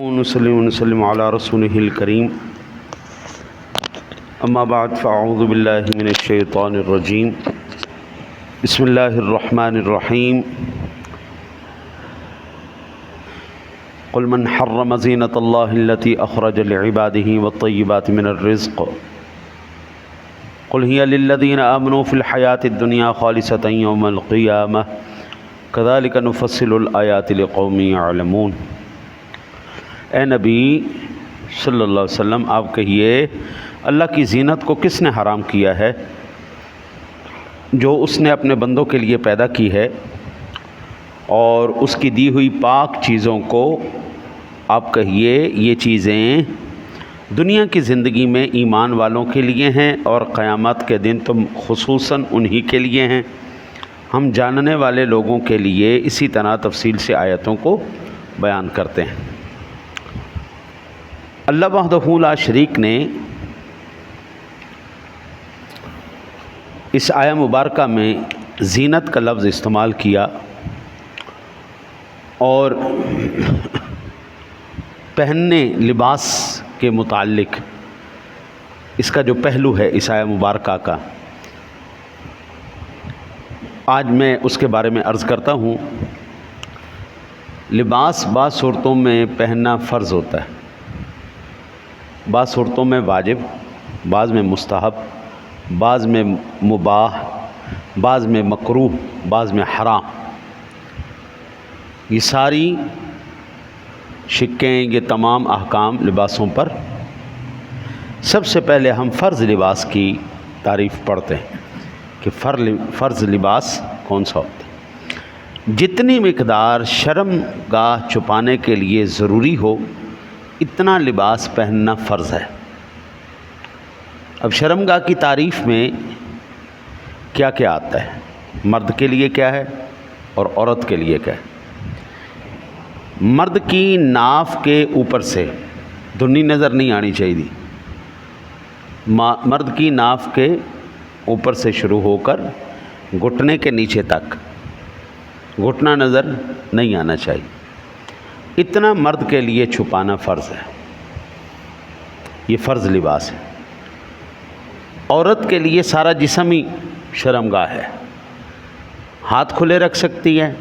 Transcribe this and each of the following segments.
ونسلم علی رسولہ الکریم اما بعد فاعوذ باللہ من الشیطان الرجیم بسم اللہ الرحمن الرحیم قل من حرم زینۃ اللہ التی اخرج لعبادہ والطیبات من الرزق قل هي للذین آمنوا فی الحیاۃ الدنیا خالصۃ یوم القیامہ کذالک نفصل الآیات لقوم یعلمون۔ اے نبی صلی اللہ علیہ وسلم، آپ کہیے اللہ کی زینت کو کس نے حرام کیا ہے؟ جو اس نے اپنے بندوں کے لیے پیدا کی ہے، اور اس کی دی ہوئی پاک چیزوں کو آپ کہیے یہ چیزیں دنیا کی زندگی میں ایمان والوں کے لیے ہیں اور قیامت کے دن تو خصوصاً انہی کے لیے ہیں، ہم جاننے والے لوگوں کے لیے اسی طرح تفصیل سے آیتوں کو بیان کرتے ہیں۔ اللہ وحدہ لا شریک نے اس آیہ مبارکہ میں زینت کا لفظ استعمال کیا، اور پہننے لباس کے متعلق اس کا جو پہلو ہے اس آیہ مبارکہ کا، آج میں اس کے بارے میں عرض کرتا ہوں۔ لباس بعض صورتوں میں پہننا فرض ہوتا ہے، بعض صورتوں میں واجب، بعض میں مستحب، بعض میں مباح، بعض میں مکروہ، بعض میں حرام۔ یہ ساری شقیں، یہ تمام احکام لباسوں پر۔ سب سے پہلے ہم فرض لباس کی تعریف پڑھتے ہیں کہ فرض لباس کون سا ہوتا ہے۔ جتنی مقدار شرم گاہ چھپانے کے لیے ضروری ہو اتنا لباس پہننا فرض ہے۔ اب شرم گاہ کی تعریف میں کیا کیا آتا ہے، مرد کے لیے کیا ہے اور عورت کے لیے کیا ہے۔ مرد کی ناف کے اوپر سے دھنی نظر نہیں آنی چاہیے، مرد کی ناف کے اوپر سے شروع ہو کر گھٹنے کے نیچے تک گھٹنا نظر نہیں آنا چاہیے، اتنا مرد کے لیے چھپانا فرض ہے، یہ فرض لباس ہے۔ عورت کے لیے سارا جسم ہی شرم گاہ ہے، ہاتھ کھلے رکھ سکتی ہے،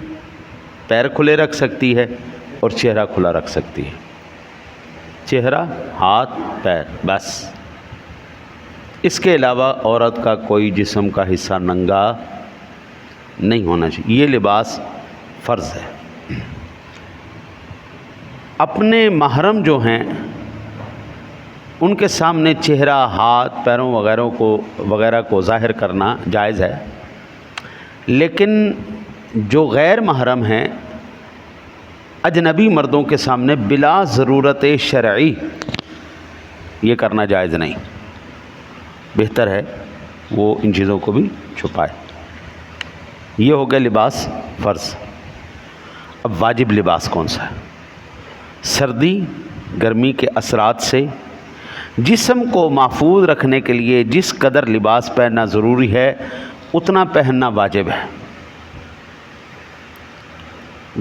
پیر کھلے رکھ سکتی ہے اور چہرہ کھلا رکھ سکتی ہے۔ چہرہ، ہاتھ، پیر، بس۔ اس کے علاوہ عورت کا کوئی جسم کا حصہ ننگا نہیں ہونا چاہیے، یہ لباس فرض ہے۔ اپنے محرم جو ہیں ان کے سامنے چہرہ، ہاتھ، پیروں وغیرہ کو ظاہر کرنا جائز ہے، لیکن جو غیر محرم ہیں اجنبی مردوں کے سامنے بلا ضرورت شرعی یہ کرنا جائز نہیں، بہتر ہے وہ ان چیزوں کو بھی چھپائے۔ یہ ہو گیا لباس فرض۔ اب واجب لباس کون سا ہے؟ سردی گرمی کے اثرات سے جسم کو محفوظ رکھنے کے لیے جس قدر لباس پہننا ضروری ہے اتنا پہننا واجب ہے۔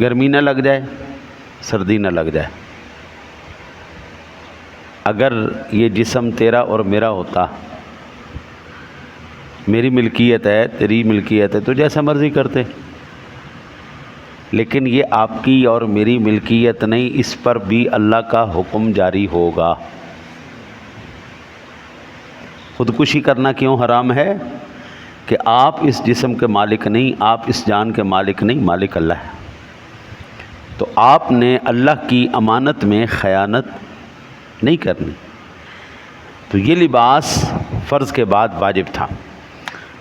گرمی نہ لگ جائے، سردی نہ لگ جائے۔ اگر یہ جسم تیرا اور میرا ہوتا، میری ملکیت ہے، تیری ملکیت ہے، تو جیسا مرضی کرتے، لیکن یہ آپ کی اور میری ملکیت نہیں، اس پر بھی اللہ کا حکم جاری ہوگا۔ خودکشی کرنا کیوں حرام ہے؟ کہ آپ اس جسم کے مالک نہیں، آپ اس جان کے مالک نہیں، مالک اللہ ہے۔ تو آپ نے اللہ کی امانت میں خیانت نہیں کرنی۔ تو یہ لباس فرض کے بعد واجب تھا۔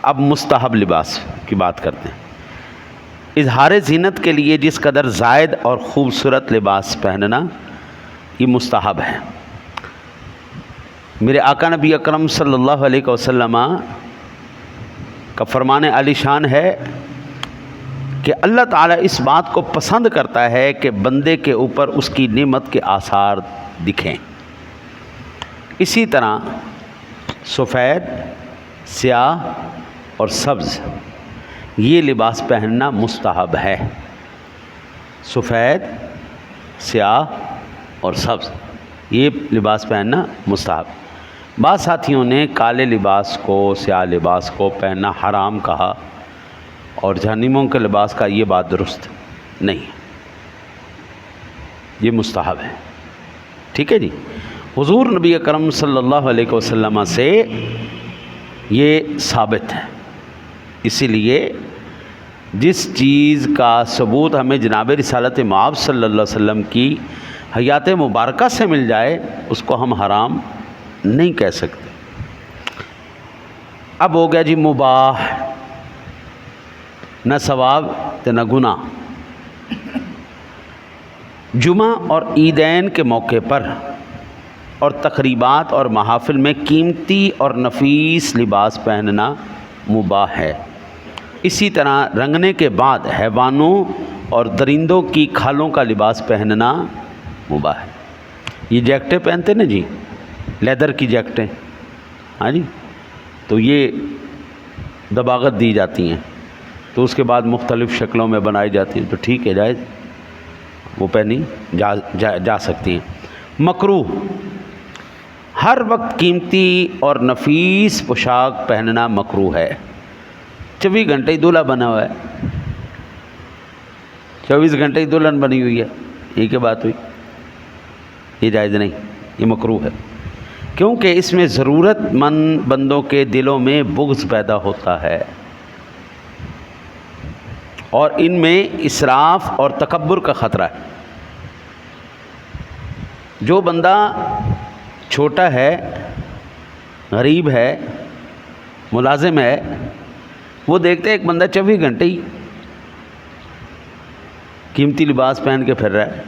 اب مستحب لباس کی بات کرتے ہیں۔ اظہار زینت کے لیے جس قدر زائد اور خوبصورت لباس پہننا یہ مستحب ہے۔ میرے آقا نبی اکرم صلی اللہ علیہ وسلم کا فرمان عالی شان ہے کہ اللہ تعالیٰ اس بات کو پسند کرتا ہے کہ بندے کے اوپر اس کی نعمت کے آثار دکھیں۔ اسی طرح سفید، سیاہ اور سبز یہ لباس پہننا مستحب ہے۔ سفید، سیاہ اور سبز یہ لباس پہننا مستحب۔ بعض ساتھیوں نے کالے لباس کو، سیاہ لباس کو پہننا حرام کہا، اور جہنمیوں کے لباس کا یہ بات درست نہیں، یہ مستحب ہے۔ ٹھیک ہے جی۔ حضور نبی اکرم صلی اللہ علیہ وسلم سے یہ ثابت ہے، اسی لیے جس چیز کا ثبوت ہمیں جناب رسالت مآب صلی اللہ علیہ وسلم کی حیات مبارکہ سے مل جائے اس کو ہم حرام نہیں کہہ سکتے۔ اب ہو گیا جی مباح، نہ ثواب تے نہ گناہ۔ جمعہ اور عیدین کے موقع پر اور تقریبات اور محافل میں قیمتی اور نفیس لباس پہننا مباح ہے۔ اسی طرح رنگنے کے بعد حیوانوں اور درندوں کی کھالوں کا لباس پہننا مباح ہے۔ یہ جیکٹیں پہنتے نا جی، لیدر کی جیکٹیں، ہاں جی، تو یہ دباغت دی جاتی ہیں، تو اس کے بعد مختلف شکلوں میں بنائی جاتی ہیں، تو ٹھیک ہے، جائز، وہ پہنی جا سکتی ہیں۔ مکروہ، ہر وقت قیمتی اور نفیس پوشاک پہننا مکروہ ہے۔ 24 گھنٹے ہی دولہا بنا ہوا ہے، 24 گھنٹے ہی دلہن بنی ہوئی ہے، یہ کیا بات ہوئی؟ یہ جائز نہیں، یہ مکروہ ہے، کیونکہ اس میں ضرورت مند بندوں کے دلوں میں بغض پیدا ہوتا ہے، اور ان میں اسراف اور تکبر کا خطرہ ہے۔ جو بندہ چھوٹا ہے، غریب ہے، ملازم ہے، وہ دیکھتے ایک بندہ 24 گھنٹے ہی قیمتی لباس پہن کے پھر رہا ہے،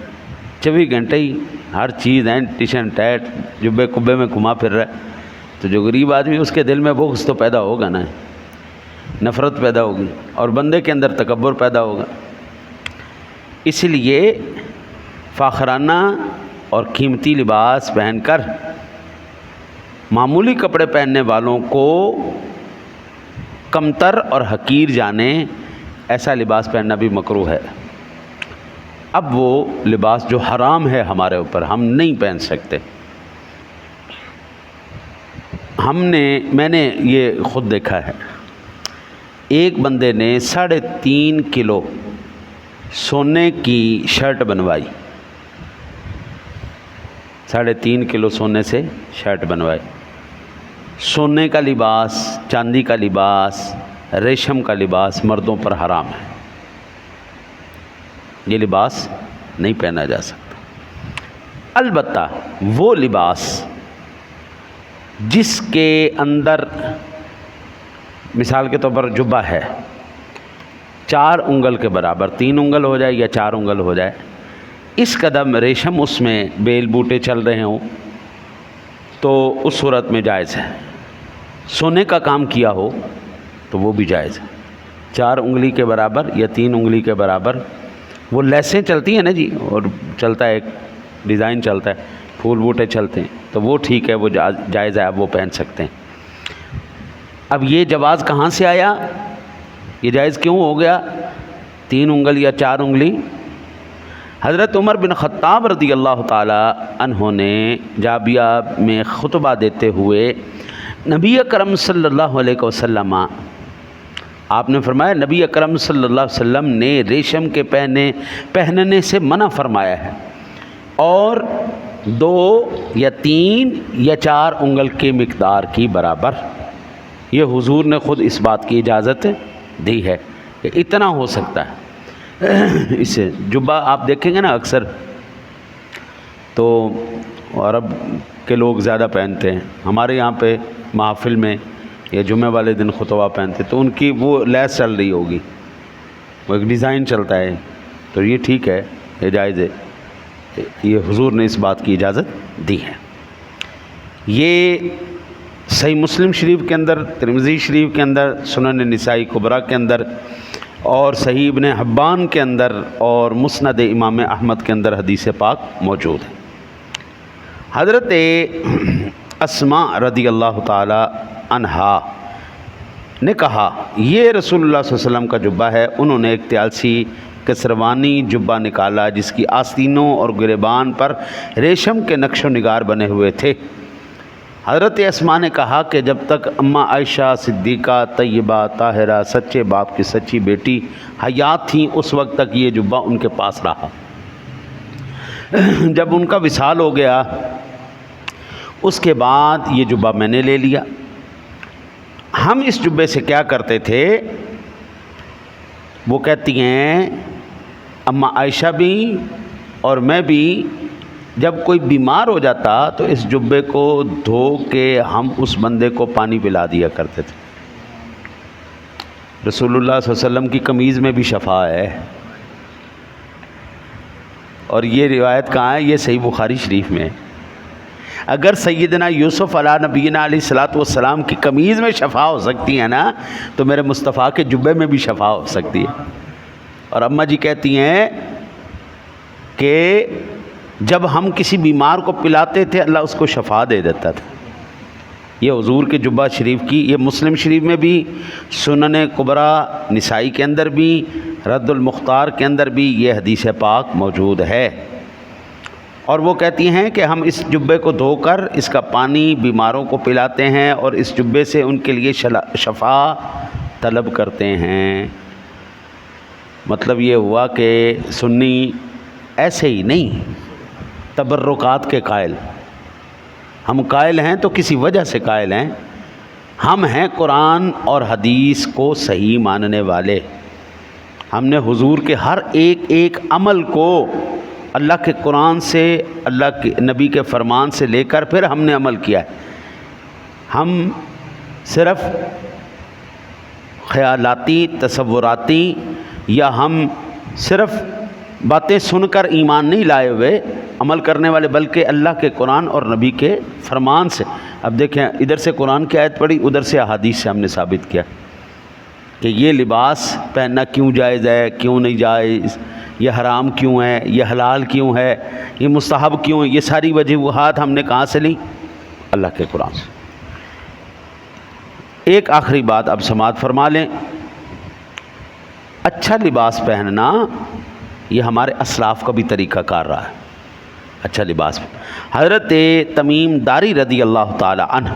24 گھنٹے ہی ہر چیز ہے، ٹی شرٹ ٹیٹ جبے کبے میں گھما پھر رہا ہے، تو جو غریب آدمی اس کے دل میں بغض تو پیدا ہوگا نا، نفرت پیدا ہوگی، اور بندے کے اندر تکبر پیدا ہوگا۔ اس لیے فاخرانہ اور قیمتی لباس پہن کر معمولی کپڑے پہننے والوں کو کمتر اور حقیر جانے، ایسا لباس پہننا بھی مکروہ ہے۔ اب وہ لباس جو حرام ہے ہمارے اوپر، ہم نہیں پہن سکتے۔ میں نے یہ خود دیکھا ہے، ایک بندے نے 3.5 کلو سونے کی شرٹ بنوائی، 3.5 کلو سونے سے شرٹ بنوائی۔ سونے کا لباس، چاندی کا لباس، ریشم کا لباس مردوں پر حرام ہے، یہ لباس نہیں پہنا جا سکتا۔ البتہ وہ لباس جس کے اندر مثال کے طور پر جبہ ہے، 4 انگل کے برابر، 3 انگل ہو جائے یا 4 انگل ہو جائے، اس قدم ریشم اس میں بیل بوٹے چل رہے ہوں تو اس صورت میں جائز ہے۔ سونے کا کام کیا ہو تو وہ بھی جائز ہے، 4 انگلی کے برابر یا 3 انگلی کے برابر وہ لیسیں چلتی ہیں نا جی، اور چلتا ہے ایک ڈیزائن چلتا ہے، پھول بوٹے چلتے ہیں، تو وہ ٹھیک ہے، وہ جائز ہے، آپ وہ پہن سکتے ہیں۔ اب یہ جواز کہاں سے آیا؟ یہ جائز کیوں ہو گیا 3 انگل یا 4 انگلی؟ حضرت عمر بن خطاب رضی اللہ تعالی عنہ نے جابیہ میں خطبہ دیتے ہوئے نبی اکرم صلی اللہ علیہ وسلم، آپ نے فرمایا نبی اکرم صلی اللہ علیہ وسلم نے ریشم کے پہننے سے منع فرمایا ہے، اور 2 یا 3 یا 4 انگل کی مقدار کی برابر، یہ حضور نے خود اس بات کی اجازت دی ہے کہ اتنا ہو سکتا ہے۔ اس سے جبہ آپ دیکھیں گے نا اکثر تو عرب کے لوگ زیادہ پہنتے ہیں، ہمارے یہاں پہ محافل میں یا جمعہ والے دن خطبہ پہنتے تو ان کی وہ لیس چل رہی ہوگی، وہ ایک ڈیزائن چلتا ہے، تو یہ ٹھیک ہے، یہ جائز ہے، یہ حضور نے اس بات کی اجازت دی ہے۔ یہ صحیح مسلم شریف کے اندر، ترمذی شریف کے اندر، سنن نسائی کبریٰ کے اندر، اور صحیح ابن حبان کے اندر، اور مسند امام احمد کے اندر حدیث پاک موجود ہے۔ حضرت اسماء رضی اللہ تعالی عنہا نے کہا یہ رسول اللہ صلی اللہ علیہ وسلم کا جبہ ہے، انہوں نے ایک تیالسی کسروانی جبہ نکالا جس کی آستینوں اور گریبان پر ریشم کے نقش و نگار بنے ہوئے تھے۔ حضرت اسماء نے کہا کہ جب تک اماں عائشہ صدیقہ طیبہ طاہرہ سچے باپ کی سچی بیٹی حیات تھیں اس وقت تک یہ جبہ ان کے پاس رہا۔ جب ان کا وصال ہو گیا اس کے بعد یہ جبہ میں نے لے لیا۔ ہم اس جبے سے کیا کرتے تھے؟ وہ کہتی ہیں اماں عائشہ بھی اور میں بھی جب کوئی بیمار ہو جاتا تو اس جبے کو دھو کے ہم اس بندے کو پانی پلا دیا کرتے تھے۔ رسول اللہ صلی اللہ علیہ وسلم کی قمیض میں بھی شفا ہے، اور یہ روایت کہاں ہے؟ یہ صحیح بخاری شریف میں ہے۔ اگر سیدنا یوسف علیہ نبینا علیہ الصلوۃ والسلام کی قمیض میں شفا ہو سکتی ہے نا، تو میرے مصطفیٰ کے جبے میں بھی شفا ہو سکتی ہے۔ اور اماں جی کہتی ہیں کہ جب ہم کسی بیمار کو پلاتے تھے اللہ اس کو شفا دے دیتا تھا۔ یہ حضور کے جبہ شریف کی، یہ مسلم شریف میں بھی، سنن کبریٰ نسائی کے اندر بھی، رد المختار کے اندر بھی یہ حدیث پاک موجود ہے۔ اور وہ کہتی ہیں کہ ہم اس جبے کو دھو کر اس کا پانی بیماروں کو پلاتے ہیں اور اس جبے سے ان کے لیے شفا طلب کرتے ہیں۔ مطلب یہ ہوا کہ سنی ایسے ہی نہیں تبرکات کے قائل، ہم قائل ہیں تو کسی وجہ سے قائل ہیں۔ ہم ہیں قرآن اور حدیث کو صحیح ماننے والے۔ ہم نے حضور کے ہر ایک عمل کو اللہ کے قرآن سے، اللہ کے نبی کے فرمان سے لے کر پھر ہم نے عمل کیا ہے۔ ہم صرف خیالاتی تصوراتی یا ہم صرف باتیں سن کر ایمان نہیں لائے ہوئے عمل کرنے والے، بلکہ اللہ کے قرآن اور نبی کے فرمان سے۔ اب دیکھیں ادھر سے قرآن کی آیت پڑھی، ادھر سے احادیث سے ہم نے ثابت کیا کہ یہ لباس پہننا کیوں جائز ہے، کیوں نہیں جائز، یہ حرام کیوں ہے، یہ حلال کیوں ہے، یہ مستحب کیوں ہے، یہ ساری وجوہات ہم نے کہاں سے لی؟ اللہ کے قرآن سے۔ ایک آخری بات اب سماعت فرما لیں۔ اچھا لباس پہننا یہ ہمارے اسلاف کا بھی طریقہ کار رہا ہے۔ اچھا لباس حضرت تمیم داری رضی اللہ تعالی عنہ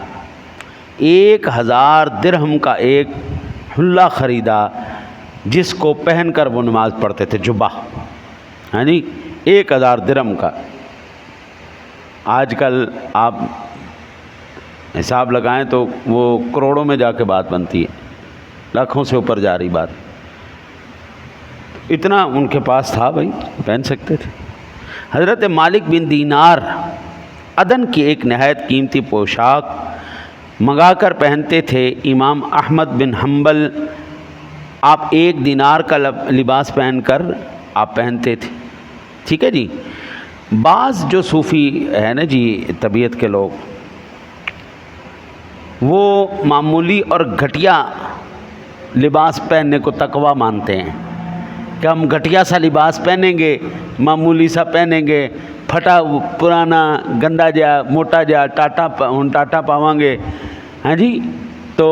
1000 درہم کا ایک حلہ خریدا جس کو پہن کر وہ نماز پڑھتے تھے، جبہ، ہاں جی 1000 درہم کا۔ آج کل آپ حساب لگائیں تو وہ کروڑوں میں جا کے بات بنتی ہے، لاکھوں سے اوپر جا رہی بات۔ اتنا ان کے پاس تھا بھائی، پہن سکتے تھے۔ حضرت مالک بن دینار عدن کی ایک نہایت قیمتی پوشاک منگا کر پہنتے تھے۔ امام احمد بن حنبل آپ 1 دینار کا لباس پہن کر آپ پہنتے تھے، ٹھیک ہے جی۔ بعض جو صوفی ہے نا جی طبیعت کے لوگ، وہ معمولی اور گھٹیا لباس پہننے کو تقویٰ مانتے ہیں کہ ہم گھٹیا سا لباس پہنیں گے، معمولی سا پہنیں گے، پھٹا پرانا گندا جا موٹا جا ٹاٹا پاواں گے، ہاں جی، تو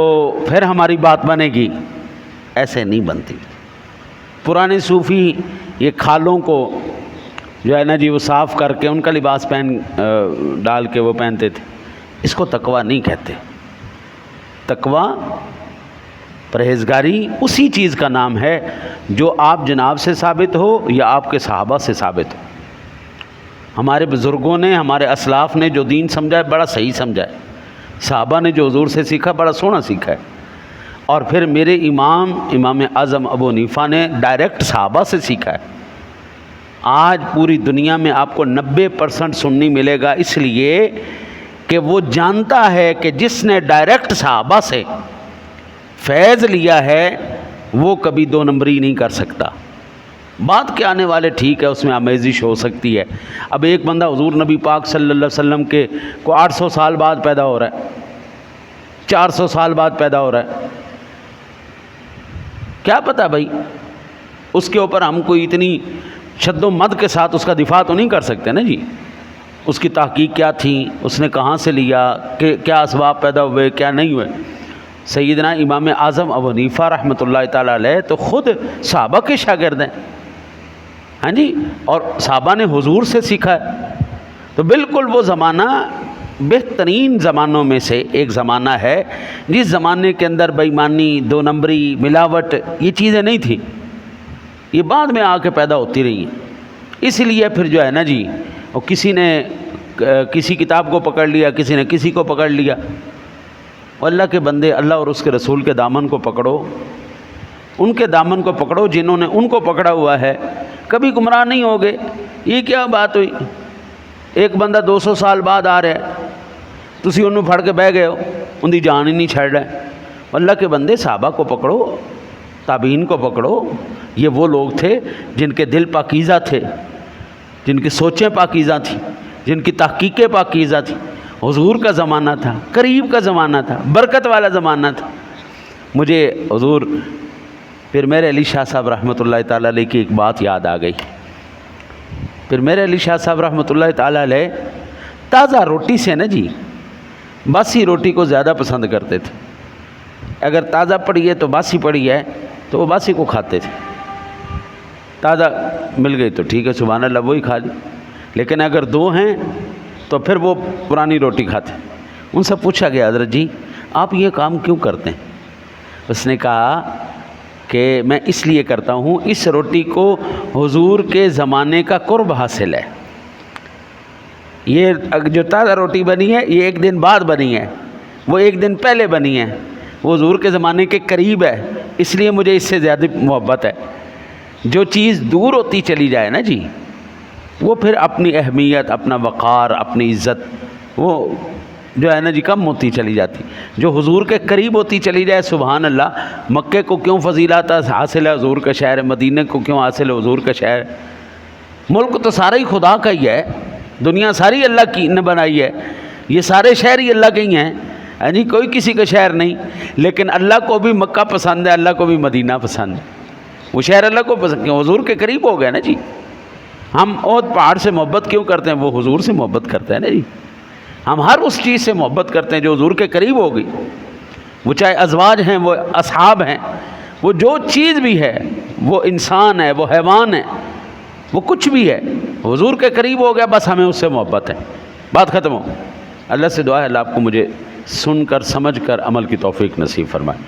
پھر ہماری بات بنے گی۔ ایسے نہیں بنتی۔ پرانے صوفی یہ کھالوں کو جو ہے نا جی وہ صاف کر کے ان کا لباس پہن ڈال کے وہ پہنتے تھے۔ اس کو تقویٰ نہیں کہتے۔ تقویٰ پرہیزگاری اسی چیز کا نام ہے جو آپ جناب سے ثابت ہو یا آپ کے صحابہ سے ثابت ہو۔ ہمارے بزرگوں نے، ہمارے اسلاف نے جو دین سمجھا ہے بڑا صحیح سمجھا ہے، صحابہ نے جو حضور سے سیکھا بڑا سونا سیکھا ہے، اور پھر میرے امام اعظم ابو حنیفہ نے ڈائریکٹ صحابہ سے سیکھا ہے۔ آج پوری دنیا میں آپ کو 90% سنی ملے گا، اس لیے کہ وہ جانتا ہے کہ جس نے ڈائریکٹ صحابہ سے فیض لیا ہے وہ کبھی 2 نمبری نہیں کر سکتا۔ بات کے آنے والے ٹھیک ہے، اس میں آمیزش ہو سکتی ہے۔ اب ایک بندہ حضور نبی پاک صلی اللہ علیہ وسلم کے کو 800 سال بعد پیدا ہو رہا ہے، 400 سال بعد پیدا ہو رہا ہے، کیا پتہ بھائی، اس کے اوپر ہم کوئی اتنی شد و مد کے ساتھ اس کا دفاع تو نہیں کر سکتے نا جی۔ اس کی تحقیق کیا تھی، اس نے کہاں سے لیا، کہ کیا اسباب پیدا ہوئے کیا نہیں ہوئے۔ سیدنا امام اعظم ابو حنیفہ رحمۃ اللہ تعالیٰ علیہ تو خود صحابہ کے شاگرد ہیں، ہاں جی، اور صحابہ نے حضور سے سیکھا ہے۔ تو بالکل وہ زمانہ بہترین زمانوں میں سے ایک زمانہ ہے جس زمانے کے اندر بے ایمانی، دو نمبری، ملاوٹ یہ چیزیں نہیں تھیں، یہ بعد میں آ کے پیدا ہوتی رہی ہیں۔ اس لیے پھر جو ہے نا جی، اور کسی نے کسی کتاب کو پکڑ لیا، کسی نے کسی کو پکڑ لیا۔ اور اللہ کے بندے، اللہ اور اس کے رسول کے دامن کو پکڑو، ان کے دامن کو پکڑو جنہوں نے ان کو پکڑا ہوا ہے، کبھی گمراہ نہیں ہوگے۔ یہ کیا بات ہوئی، ایک بندہ 200 سال بعد آ رہا ہے، تسی انہوں پھڑ کے بہ گئے ہو، ان دی جان ہی نہیں چھڑ رہا ہے۔ اللہ کے بندے، صحابہ کو پکڑو، تابعین کو پکڑو، یہ وہ لوگ تھے جن کے دل پاکیزہ تھے، جن کی سوچیں پاکیزہ تھیں، جن کی تحقیقیں پاکیزہ تھیں۔ حضور کا زمانہ تھا، قریب کا زمانہ تھا، برکت والا زمانہ تھا۔ مجھے حضور پھر میرے علی شاہ صاحب رحمۃ اللہ تعالیٰ علیہ کی ایک بات یاد آ گئی۔ پھر میرے علی شاہ صاحب رحمۃ اللہ تعالیٰ علیہ تازہ روٹی سے نا جی، باسی روٹی کو زیادہ پسند کرتے تھے۔ اگر تازہ پڑی ہے تو باسی پڑی ہے تو وہ باسی کو کھاتے تھے، تازہ مل گئی تو ٹھیک ہے سبحان اللہ وہی کھا لی، لیکن اگر دو ہیں تو پھر وہ پرانی روٹی کھاتے۔ ان سے پوچھا گیا حضرت جی آپ یہ کام کیوں کرتے ہیں؟ اس نے کہا کہ میں اس لیے کرتا ہوں، اس روٹی کو حضور کے زمانے کا قرب حاصل ہے۔ یہ جو تازہ روٹی بنی ہے یہ ایک دن بعد بنی ہے، وہ ایک دن پہلے بنی ہے، وہ حضور کے زمانے کے قریب ہے، اس لیے مجھے اس سے زیادہ محبت ہے۔ جو چیز دور ہوتی چلی جائے نا جی، وہ پھر اپنی اہمیت، اپنا وقار، اپنی عزت وہ جو ہے نا جی کم ہوتی چلی جاتی۔ جو حضور کے قریب ہوتی چلی جائے، سبحان اللہ، مکے کو کیوں فضیلت حاصل ہے حضور کا شہر ہے، مدینہ کو کیوں حاصل ہے حضور کا شہر ہے؟ ملک تو سارا ہی خدا کا ہی ہے، دنیا ساری اللہ کی نے بنائی ہے، یہ سارے شہر ہی اللہ کے ہی ہیں، یعنی کوئی کسی کا شہر نہیں، لیکن اللہ کو بھی مکہ پسند ہے، اللہ کو بھی مدینہ پسند ہے، وہ شہر اللہ کو پسند ہے، حضور کے قریب ہو گئے نا جی۔ ہم احد پہاڑ سے محبت کیوں کرتے ہیں؟ وہ حضور سے محبت کرتے ہیں نا جی۔ ہم ہر اس چیز سے محبت کرتے ہیں جو حضور کے قریب ہوگی، وہ چاہے ازواج ہیں، وہ اصحاب ہیں، وہ جو چیز بھی ہے، وہ انسان ہے، وہ حیوان ہے، وہ کچھ بھی ہے، حضور کے قریب ہو گیا بس ہمیں اس سے محبت ہے، بات ختم ہو۔ اللہ سے دعا ہے اللہ آپ کو مجھے سن کر سمجھ کر عمل کی توفیق نصیب فرمائے۔